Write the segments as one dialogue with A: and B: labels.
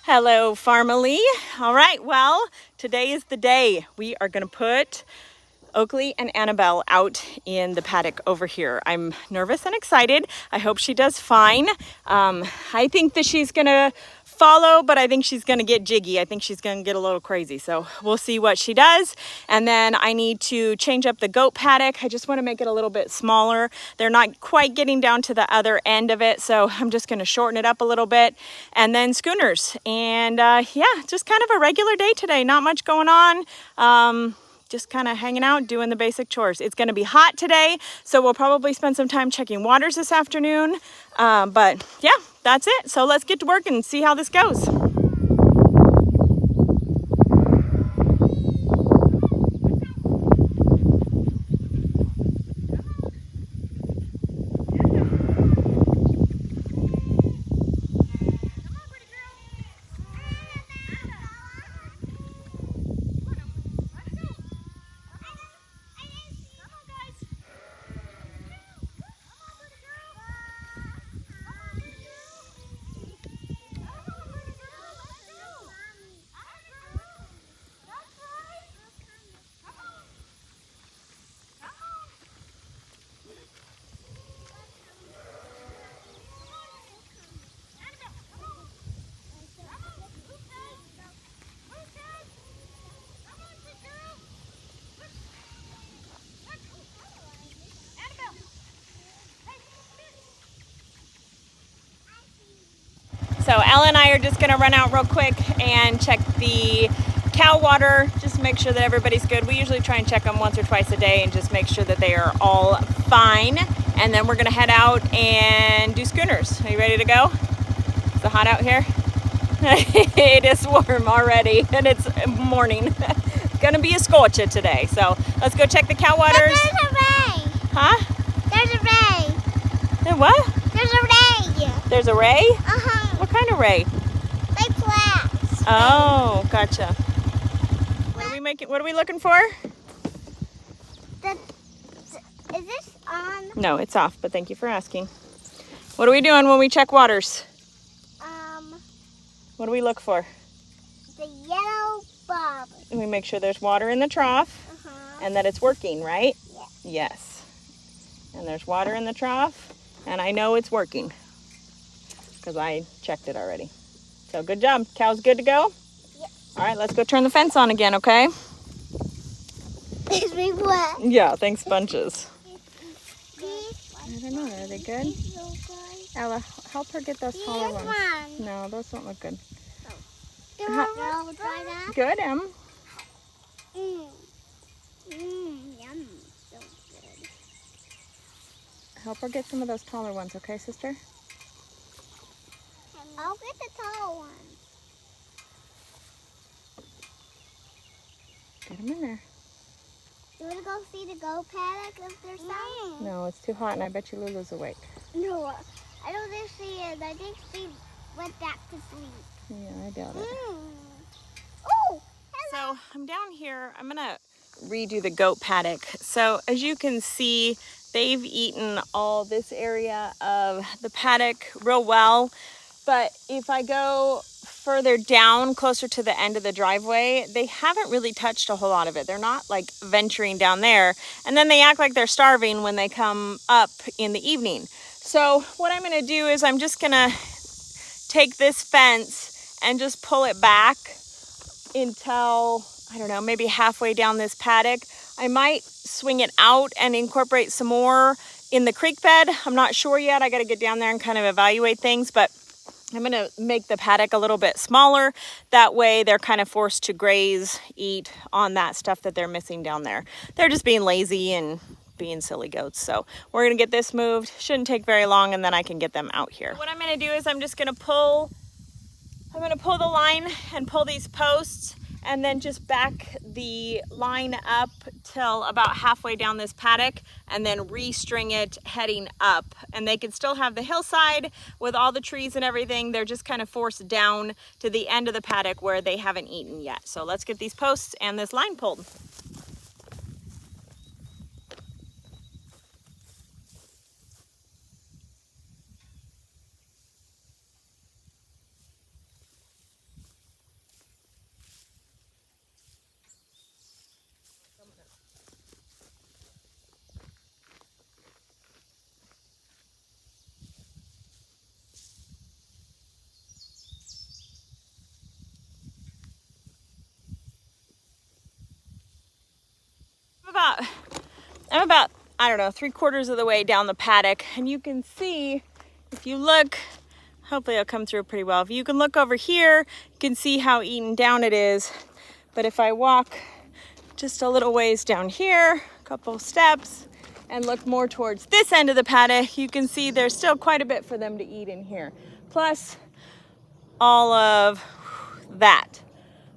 A: Hello, Farmily. All right, well, today is the day. We are going to put Oakley and Annabelle out in the paddock over here. I'm nervous and excited. I hope she does fine. I think that she's going to follow, but I think she's going to get jiggy. I think she's going to get a little crazy. So we'll see what she does. And then I need to change up the goat paddock. I just want to make it a little bit smaller. They're not quite getting down to the other end of it. So I'm just going to shorten it up a little bit. And then schooners. And yeah, just kind of a regular day today. Not much going on. Just kind of hanging out, doing the basic chores. It's going to be hot today, so we'll probably spend some time checking waters this afternoon. But yeah, that's it. So let's get to work and see how this goes. So Ella and I are just gonna run out real quick and check the cow water, just make sure that everybody's good. We usually try and check them once or twice a day and just make sure that they are all fine. And then we're gonna head out and do schooners. Are you ready to go? Is it hot out here? It is warm already and it's morning. It's gonna be a scorcher today. So let's go check the cow waters.
B: But there's a ray.
A: Huh?
B: There's a ray.
A: And what?
B: There's a ray.
A: There's a ray?
B: Uh-huh.
A: What kind of ray?
B: Like flats.
A: Oh, gotcha. What are we looking for?
B: Is this on?
A: No, it's off, but thank you for asking. What are we doing when we check waters? What do we look for?
B: The yellow bulb.
A: And we make sure there's water in the trough and that it's working, right?
B: Yeah.
A: Yes. And there's water in the trough and I know it's working because I checked it already. So good job. Cow's good to go?
B: Yeah.
A: All right, let's go turn the fence on again, okay?
B: Is me wet?
A: Yeah, thanks bunches.
B: I
A: don't know, are they good? Ella, help her get those taller ones. No, those don't look good.
B: Do you want to try that?
A: Good, Em.
B: Yum. So good.
A: Help her get some of those taller ones, okay, sister?
B: I'll get the tall ones.
A: Get them in there.
B: Do you want to go see the goat paddock if there's some?
A: No, it's too hot and I bet you Lulu's awake.
B: No, I don't think she is. I think she went back to sleep.
A: Yeah, I doubt it.
B: Oh!
A: So I'm down here. I'm going to redo the goat paddock. So as you can see, they've eaten all this area of the paddock real well. But if I go further down, closer to the end of the driveway, they haven't really touched a whole lot of it. They're not like venturing down there. And then they act like they're starving when they come up in the evening. So what I'm going to do is I'm just going to take this fence and just pull it back until, I don't know, maybe halfway down this paddock. I might swing it out and incorporate some more in the creek bed. I'm not sure yet. I got to get down there and kind of evaluate things, but I'm going to make the paddock a little bit smaller. That way they're kind of forced to graze, eat on that stuff that they're missing down there. They're just being lazy and being silly goats. So we're going to get this moved. Shouldn't take very long and then I can get them out here. What I'm going to do is I'm going to pull the line and pull these posts and then just back the line up till about halfway down this paddock and then restring it heading up. And they can still have the hillside with all the trees and everything. They're just kind of forced down to the end of the paddock where they haven't eaten yet. So let's get these posts and this line pulled. I'm about, I don't know, 3/4 of the way down the paddock, and you can see, if you look, hopefully it'll come through pretty well. If you can look over here, you can see how eaten down it is. But if I walk just a little ways down here, a couple steps, and look more towards this end of the paddock, you can see there's still quite a bit for them to eat in here. Plus all of that.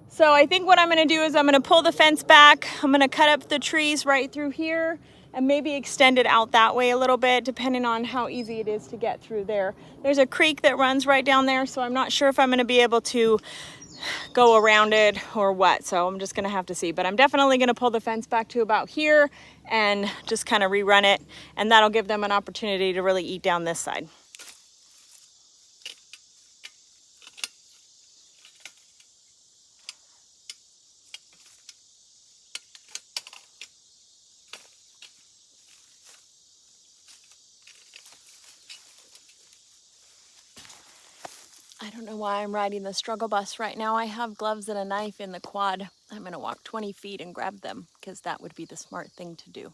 A: So I think what I'm gonna do is I'm gonna pull the fence back. I'm gonna cut up the trees right through here and maybe extend it out that way a little bit, depending on how easy it is to get through there. There's a creek that runs right down there, so I'm not sure if I'm gonna be able to go around it or what. So I'm just gonna have to see, but I'm definitely gonna pull the fence back to about here and just kind of rerun it. And that'll give them an opportunity to really eat down this side. I don't know why I'm riding the struggle bus right now. I have gloves and a knife in the quad. I'm gonna walk 20 feet and grab them because that would be the smart thing to do.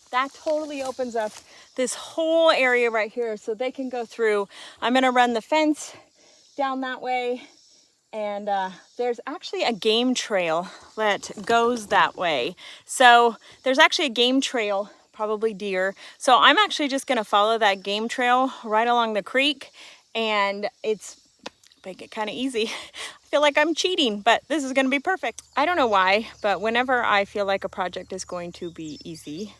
A: That totally opens up this whole area right here so they can go through. I'm gonna run the fence down that way, and there's actually a game trail that goes that way. So there's actually a game trail, probably deer. So I'm actually just gonna follow that game trail right along the creek, and it's make it kind of easy. I feel like I'm cheating, but this is gonna be perfect. I don't know why, but whenever I feel like a project is going to be easy,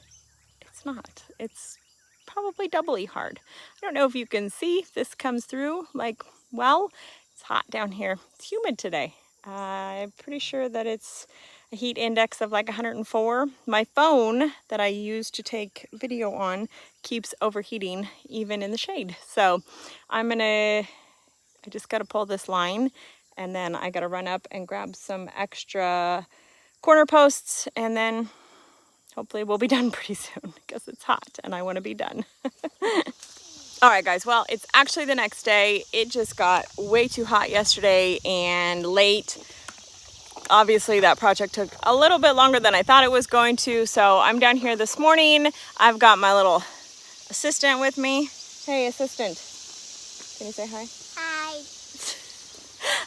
A: it's not. It's probably doubly hard. I don't know if you can see if this comes through like, well, it's hot down here. It's humid today. I'm pretty sure that it's a heat index of like 104. My phone that I use to take video on keeps overheating even in the shade. So I just gotta pull this line, and then I gotta run up and grab some extra corner posts, and then hopefully we'll be done pretty soon because it's hot and I want to be done. All right, guys, well, it's actually the next day. It just got way too hot yesterday and late. Obviously, that project took a little bit longer than I thought it was going to. So I'm down here this morning. I've got my little assistant with me. Hey, assistant. Can you say hi?
B: Hi.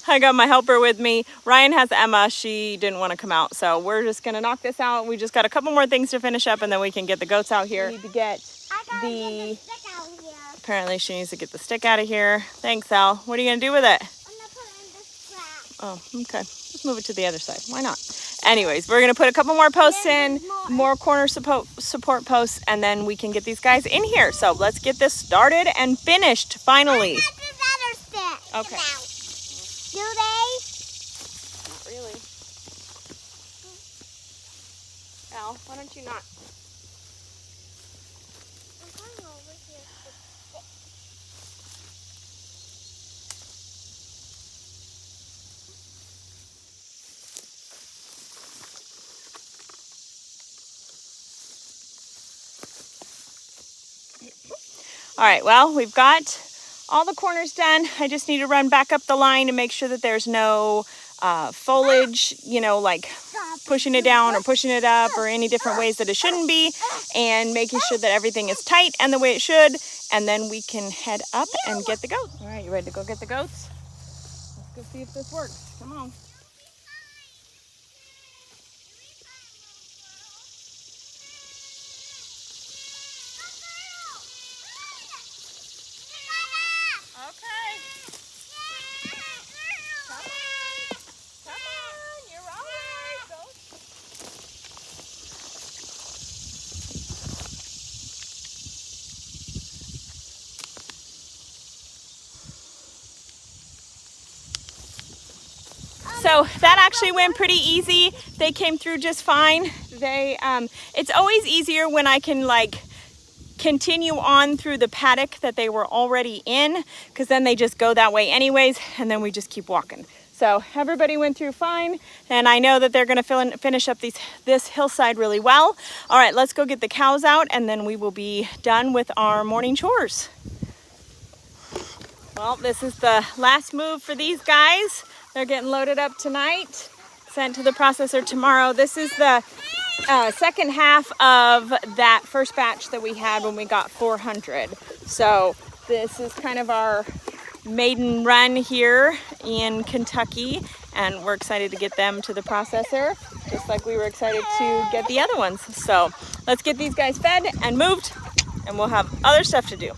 A: I got my helper with me. Ryan has Emma. She didn't want to come out, so we're just gonna knock this out. We just got a couple more things to finish up, and then we can get the goats out here. We need to get
B: the stick out here.
A: Apparently she needs to get the stick out of here. Thanks, Al. What are you gonna do with it?
B: I'm gonna put it in this trap.
A: Oh, okay. Let's move it to the other side. Why not? Anyways, we're gonna put a couple more posts in, more corner support posts, and then we can get these guys in here. So let's get this started and finished finally.
B: I got this other stick.
A: Okay.
B: Do they?
A: Not really. Al, why don't you not?
B: I'm going over here to stick.
A: All right, well, we've got all the corners done. I just need to run back up the line to make sure that there's no foliage, you know, like pushing it down or pushing it up or any different ways that it shouldn't be, and making sure that everything is tight and the way it should, and then we can head up and get the goats. All right, you ready to go get the goats? Let's go see if this works. Come on. Okay. Come on, you're all right. Go. So that actually went pretty easy. They came through just fine. It's always easier when I can like continue on through the paddock that they were already in, because then they just go that way anyways, and then we just keep walking. So everybody went through fine, and I know that they're gonna finish up this hillside really well. All right, let's go get the cows out, and then we will be done with our morning chores. Well, this is the last move for these guys. They're getting loaded up tonight, sent to the processor tomorrow. This is the second half of that first batch that we had when we got 400. So this is kind of our maiden run here in Kentucky, and we're excited to get them to the processor, just like we were excited to get the other ones. So let's get these guys fed and moved, and we'll have other stuff to do.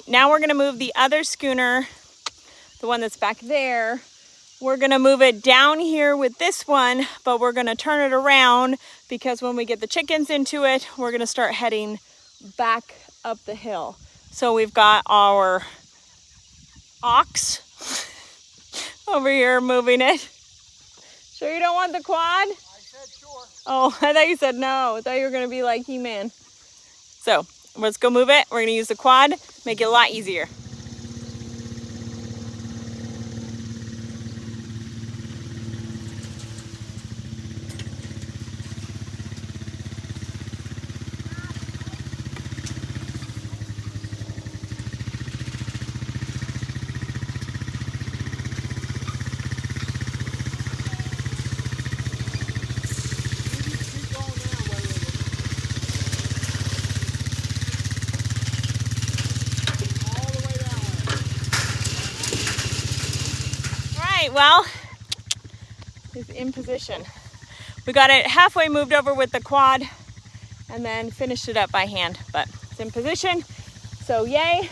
A: Now we're gonna move the other schooner, the one that's back there. We're gonna move it down here with this one, but we're gonna turn it around because when we get the chickens into it, we're gonna start heading back up the hill. So we've got our ox over here moving it. Sure you don't want the quad?
C: I said sure.
A: Oh, I thought you said no. I thought you were gonna be like He-Man. So let's go move it. We're gonna use the quad, make it a lot easier. Well, it's in position. We got it halfway moved over with the quad and then finished it up by hand, but it's in position. So yay,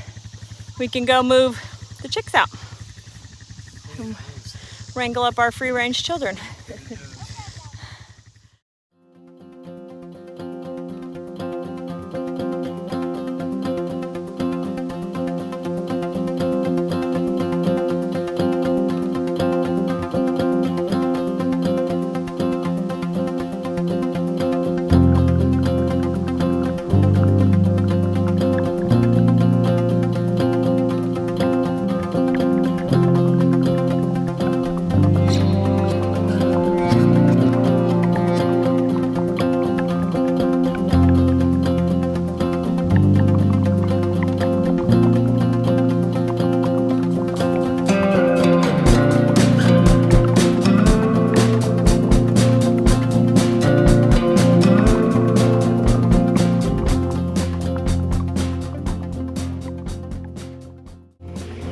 A: we can go move the chicks out. Wrangle up our free range children.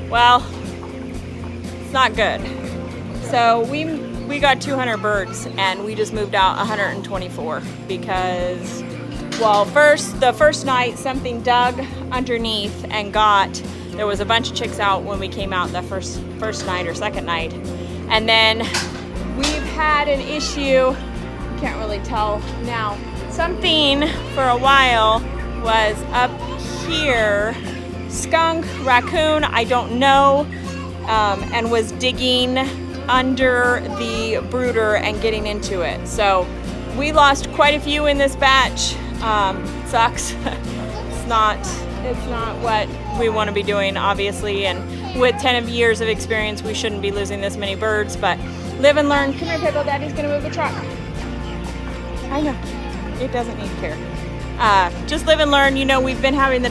A: Well, it's not good. So we got 200 birds and we just moved out 124 because, well, the first night something dug underneath and there was a bunch of chicks out when we came out that first night or second night. And then we've had an issue, can't really tell now, something for a while was up here, skunk, raccoon, I don't know, and was digging under the brooder and getting into it. So we lost quite a few in this batch. Sucks. It's not what we want to be doing, obviously, and with 10 years of experience we shouldn't be losing this many birds, but live and learn. Come here, Pickle, Daddy's gonna move the truck. I know, it doesn't need care. Just live and learn. You know, we've been having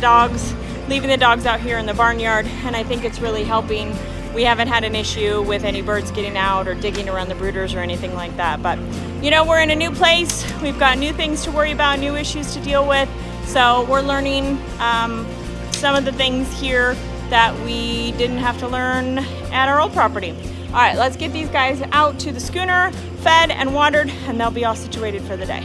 A: leaving the dogs out here in the barnyard, and I think it's really helping we haven't had an issue with any birds getting out or digging around the brooders or anything like that. But you know, we're in a new place. We've got new things to worry about, new issues to deal with. So we're learning some of the things here that we didn't have to learn at our old property. All right, let's get these guys out to the schooner, fed and watered, and they'll be all situated for the day.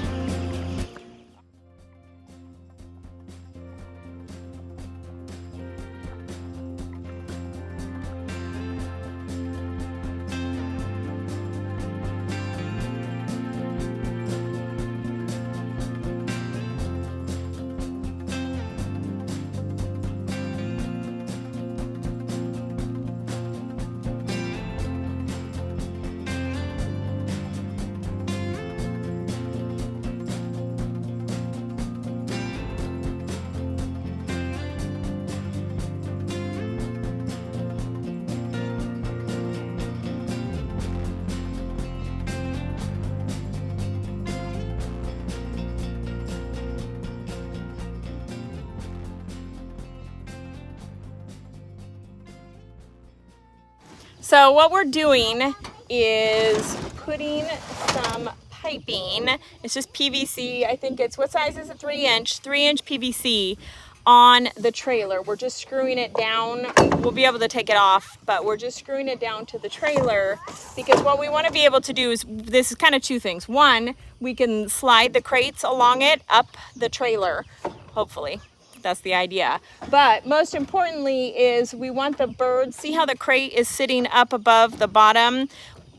A: So what we're doing is putting some piping. It's just PVC. I think it's, what size is it? 3-inch PVC on the trailer. We're just screwing it down. We'll be able to take it off, but we're just screwing it down to the trailer because what we want to be able to do is, this is kind of two things. One, we can slide the crates along it up the trailer, hopefully. That's the idea. But most importantly is we want the birds, see how the crate is sitting up above the bottom?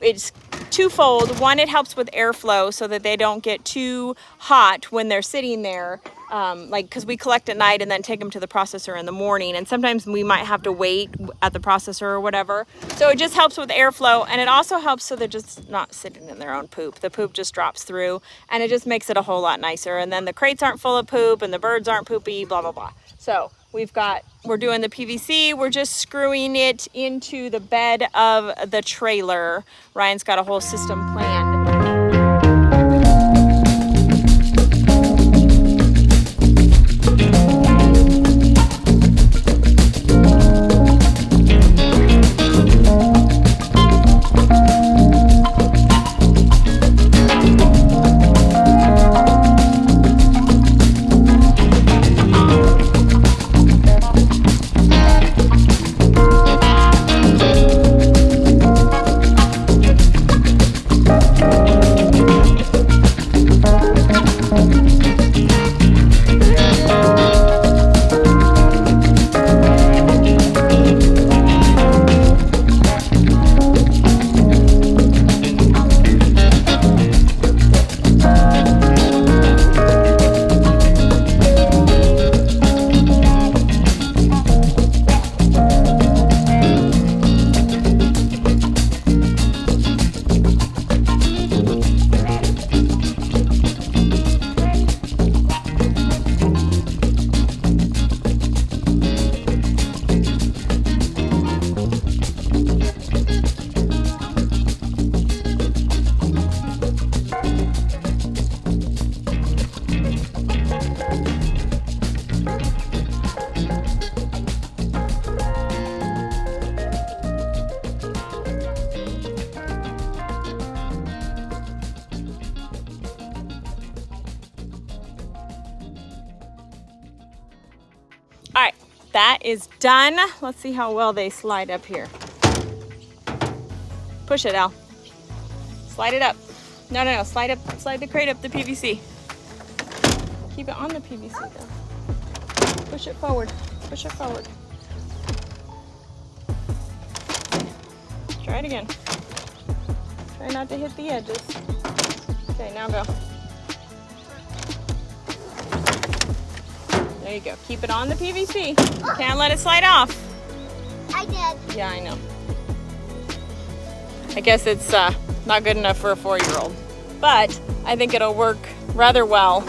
A: It's twofold. One, it helps with airflow so that they don't get too hot when they're sitting there. Like, because we collect at night and then take them to the processor in the morning, and sometimes we might have to wait at the processor or whatever. So it just helps with airflow, and it also helps so they're just not sitting in their own poop. The poop just drops through, and it just makes it a whole lot nicer. And then the crates aren't full of poop, and the birds aren't poopy, blah, blah, blah. So we're doing the PVC. We're just screwing it into the bed of the trailer. Ryan's got a whole system planned. All right, that is done. Let's see how well they slide up here. Push it, Al. Slide it up. No, slide the crate up the PVC. Keep it on the PVC though. Push it forward, push it forward. Try it again. Try not to hit the edges. Okay, now go. There you go. Keep it on the PVC. Can't let it slide off.
B: I did.
A: Yeah, I know. I guess it's not good enough for a 4-year-old, but I think it'll work rather well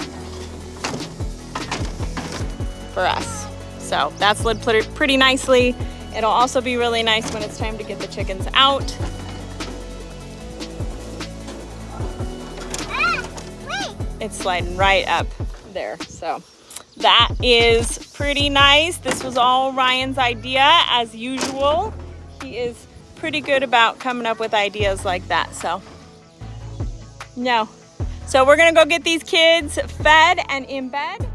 A: for us. So that slid pretty nicely. It'll also be really nice when it's time to get the chickens out.
B: Wait.
A: It's sliding right up there. So that is pretty nice. This was all Ryan's idea as usual. He is pretty good about coming up with ideas like that. So, no. So we're gonna go get these kids fed and in bed.